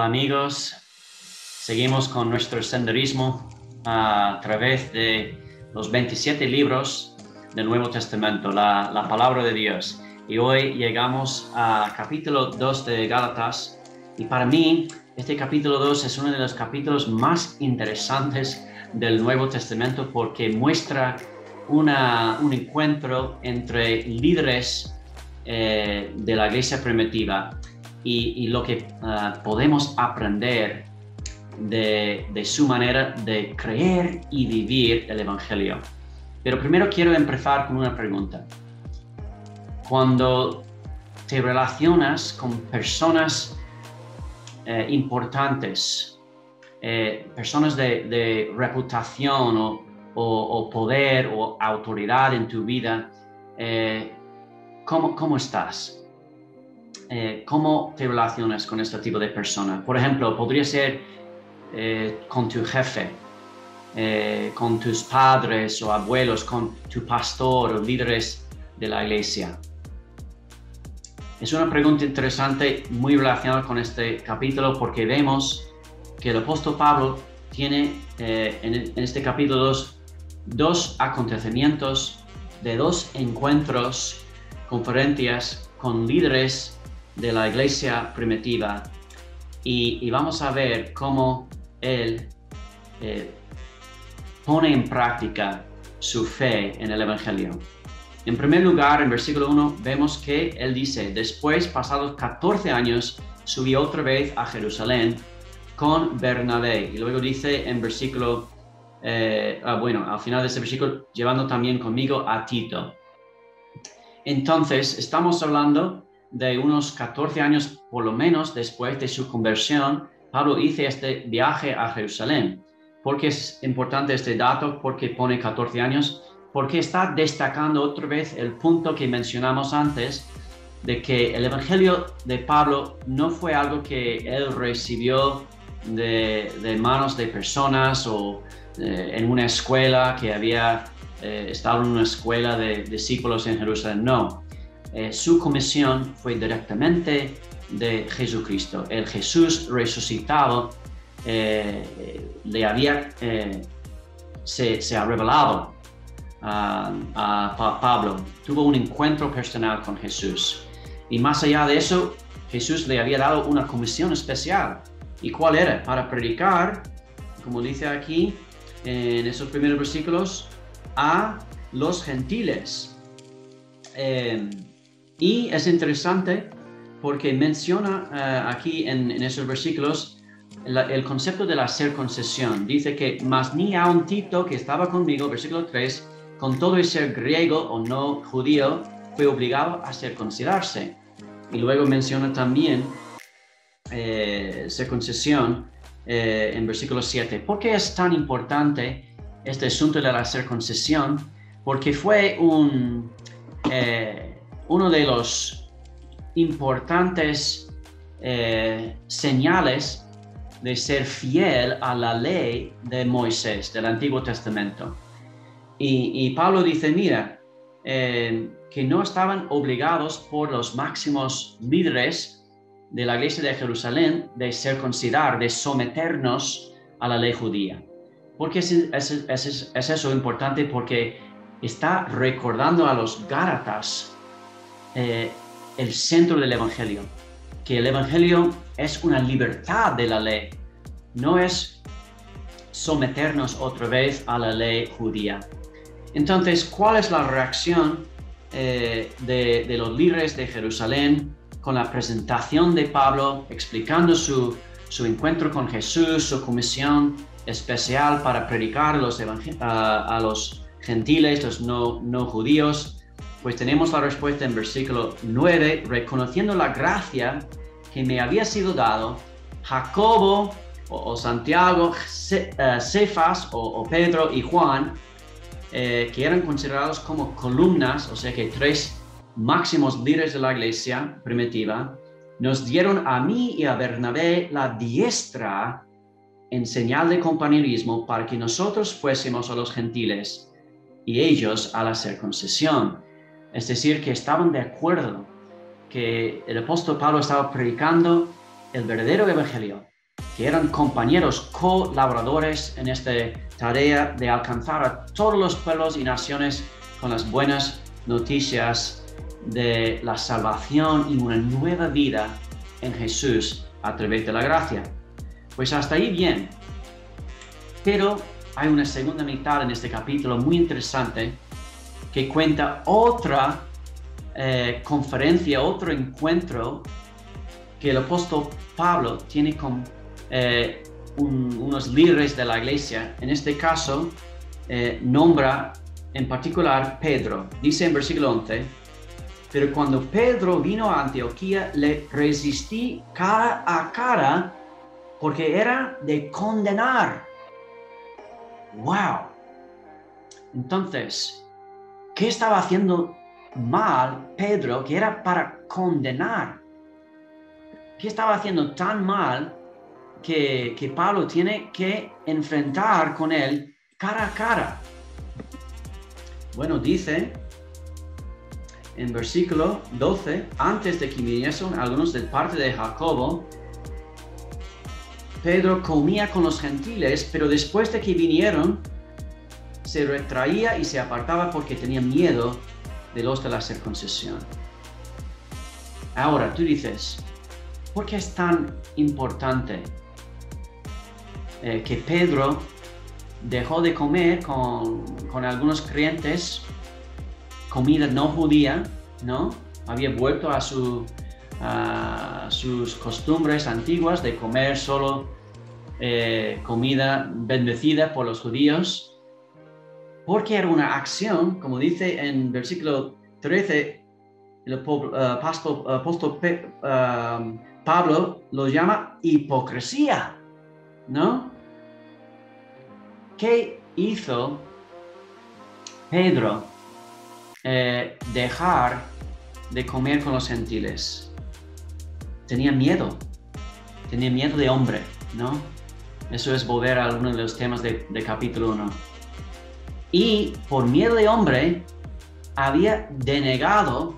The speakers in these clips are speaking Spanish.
Hola amigos, seguimos con nuestro senderismo a través de los 27 libros del Nuevo Testamento, la palabra de Dios. Y hoy llegamos a capítulo 2 de Gálatas. Y para mí, este capítulo 2 es uno de los capítulos más interesantes del Nuevo Testamento porque muestra un encuentro entre líderes de la iglesia primitiva y lo que podemos aprender de su manera de creer y vivir el Evangelio. Pero primero quiero empezar con una pregunta. Cuando te relacionas con personas importantes, personas de reputación o poder o autoridad en tu vida, ¿cómo estás? ¿Cómo te relacionas con este tipo de persona? Por ejemplo, podría ser con tu jefe, con tus padres o abuelos, con tu pastor o líderes de la iglesia. Es una pregunta interesante, muy relacionada con este capítulo, porque vemos que el apóstol Pablo tiene en este capítulo dos acontecimientos de dos encuentros, conferencias con líderes de la iglesia primitiva y vamos a ver cómo él pone en práctica su fe en el Evangelio. En primer lugar, en versículo 1, vemos que él dice: después, pasados 14 años, subí otra vez a Jerusalén con Bernabé. Y luego dice en versículo, al final de ese versículo, llevando también conmigo a Tito. Entonces, estamos hablando de unos 14 años por lo menos después de su conversión. Pablo hizo este viaje a Jerusalén. ¿Por qué es importante este dato? Porque pone 14 años, porque está destacando otra vez el punto que mencionamos antes, de que el Evangelio de Pablo no fue algo que él recibió de manos de personas o en una escuela que había estado en una escuela de discípulos en Jerusalén. No. Su comisión fue directamente de Jesucristo. El Jesús resucitado se ha revelado a Pablo. Tuvo un encuentro personal con Jesús. Y más allá de eso, Jesús le había dado una comisión especial. ¿Y cuál era? Para predicar, como dice aquí en esos primeros versículos, a los gentiles. Y es interesante porque menciona aquí en esos versículos el concepto de la circuncisión. Dice que mas ni aun Tito, que estaba conmigo, versículo 3, con todo el ser griego o no judío, fue obligado a circuncidarse. Y luego menciona también circuncisión en versículo 7. ¿Por qué es tan importante este asunto de la circuncisión? Porque fue uno de los importantes señales de ser fiel a la ley de Moisés, del Antiguo Testamento. Y Pablo dice, mira, que no estaban obligados por los máximos líderes de la iglesia de Jerusalén de circuncidar, de someternos a la ley judía. ¿Por qué es eso importante? Porque está recordando a los Gálatas el centro del Evangelio, que el Evangelio es una libertad de la ley, no es someternos otra vez a la ley judía. Entonces, ¿cuál es la reacción de los líderes de Jerusalén con la presentación de Pablo, explicando su encuentro con Jesús, su comisión especial para predicar a los gentiles, los no judíos? Pues tenemos la respuesta en versículo 9, reconociendo la gracia que me había sido dado, Jacobo o Santiago, Cefas o Pedro y Juan, que eran considerados como columnas, o sea que tres máximos líderes de la iglesia primitiva, nos dieron a mí y a Bernabé la diestra en señal de compañerismo para que nosotros fuésemos a los gentiles y ellos a la circuncisión. Es decir, que estaban de acuerdo que el apóstol Pablo estaba predicando el verdadero evangelio, que eran compañeros colaboradores en esta tarea de alcanzar a todos los pueblos y naciones con las buenas noticias de la salvación y una nueva vida en Jesús a través de la gracia. Pues hasta ahí bien. Pero hay una segunda mitad en este capítulo muy interesante que cuenta otra conferencia, otro encuentro que el apóstol Pablo tiene con unos líderes de la iglesia. En este caso, nombra en particular Pedro. Dice en versículo 11, pero cuando Pedro vino a Antioquía, le resistí cara a cara porque era de condenar. ¡Wow! Entonces, ¿qué estaba haciendo mal Pedro que era para condenar? ¿Qué estaba haciendo tan mal que Pablo tiene que enfrentar con él cara a cara? Bueno, dice en versículo 12, antes de que viniesen algunos de parte de Jacobo, Pedro comía con los gentiles, pero después de que vinieron, se retraía y se apartaba porque tenía miedo de los de la circuncisión. Ahora, tú dices, ¿por qué es tan importante que Pedro dejó de comer con algunos creyentes comida no judía, ¿no? Había vuelto a sus costumbres antiguas de comer solo comida bendecida por los judíos, porque era una acción, como dice en versículo 13, el apóstol Pablo lo llama hipocresía, ¿no? ¿Qué hizo Pedro dejar de comer con los gentiles? Tenía miedo de hombre, ¿no? Eso es volver a alguno de los temas de capítulo 1. Y por miedo de hombre había denegado,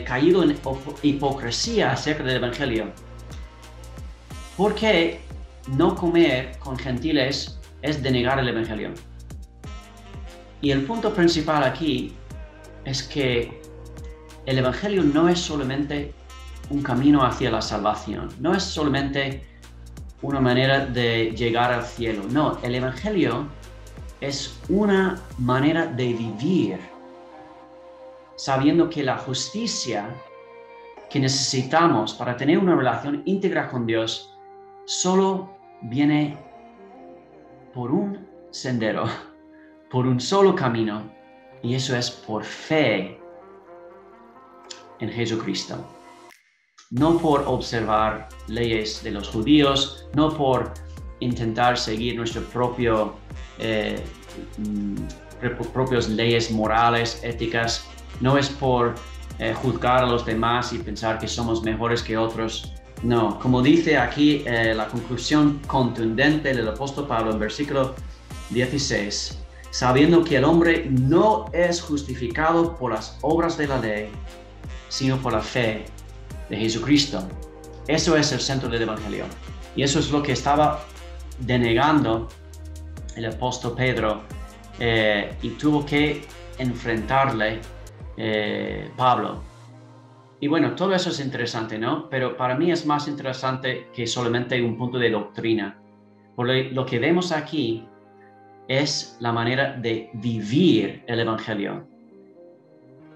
caído en hipocresía acerca del Evangelio. Porque no comer con gentiles es denegar el Evangelio. Y el punto principal aquí es que el Evangelio no es solamente un camino hacia la salvación, no es solamente una manera de llegar al cielo. No, el Evangelio es una manera de vivir, sabiendo que la justicia que necesitamos para tener una relación íntegra con Dios solo viene por un sendero, por un solo camino, y eso es por fe en Jesucristo. No por observar leyes de los judíos, no por intentar seguir nuestras propias leyes morales, éticas, no es por juzgar a los demás y pensar que somos mejores que otros. No, como dice aquí la conclusión contundente del apóstol Pablo en versículo 16, sabiendo que el hombre no es justificado por las obras de la ley, sino por la fe de Jesucristo. Eso es el centro del Evangelio. Y eso es lo que estaba denegando el apóstol Pedro y tuvo que enfrentarle Pablo. Y bueno, todo eso es interesante, ¿no? Pero para mí es más interesante que solamente un punto de doctrina. Porque lo que vemos aquí es la manera de vivir el Evangelio.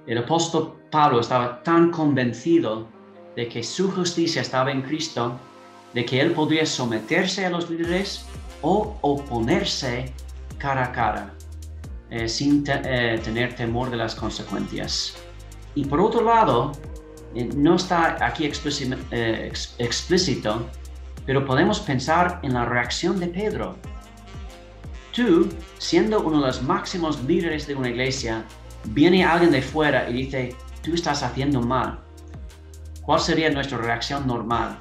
El apóstol Pablo estaba tan convencido de que su justicia estaba en Cristo, de que él podría someterse a los líderes o oponerse cara a cara, sin tener temor de las consecuencias. Y por otro lado, no está aquí explícito, pero podemos pensar en la reacción de Pedro. Tú, siendo uno de los máximos líderes de una iglesia, viene alguien de fuera y dice, tú estás haciendo mal. ¿Cuál sería nuestra reacción normal?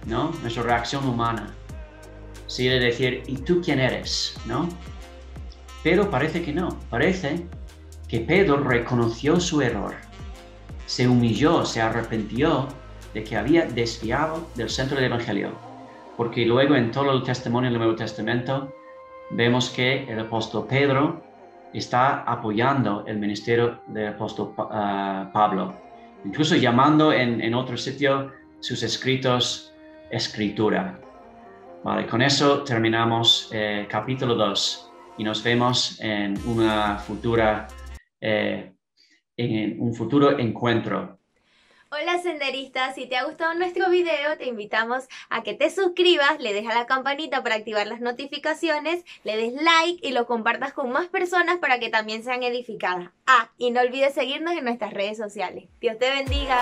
¿No? Nuestra reacción humana. Sería decir, ¿y tú quién eres? ¿No? Pero parece que no. Parece que Pedro reconoció su error. Se humilló, se arrepintió de que había desviado del centro del Evangelio. porque luego en todo el testimonio del Nuevo Testamento vemos que el apóstol Pedro está apoyando el ministerio del apóstol Pablo, incluso llamando en otro sitio sus escritos escritura. Vale, con eso terminamos capítulo 2 y nos vemos en en un futuro encuentro. Hola senderista, si te ha gustado nuestro video, te invitamos a que te suscribas, le des a la campanita para activar las notificaciones, le des like y lo compartas con más personas para que también sean edificadas. Ah, y no olvides seguirnos en nuestras redes sociales. Dios te bendiga.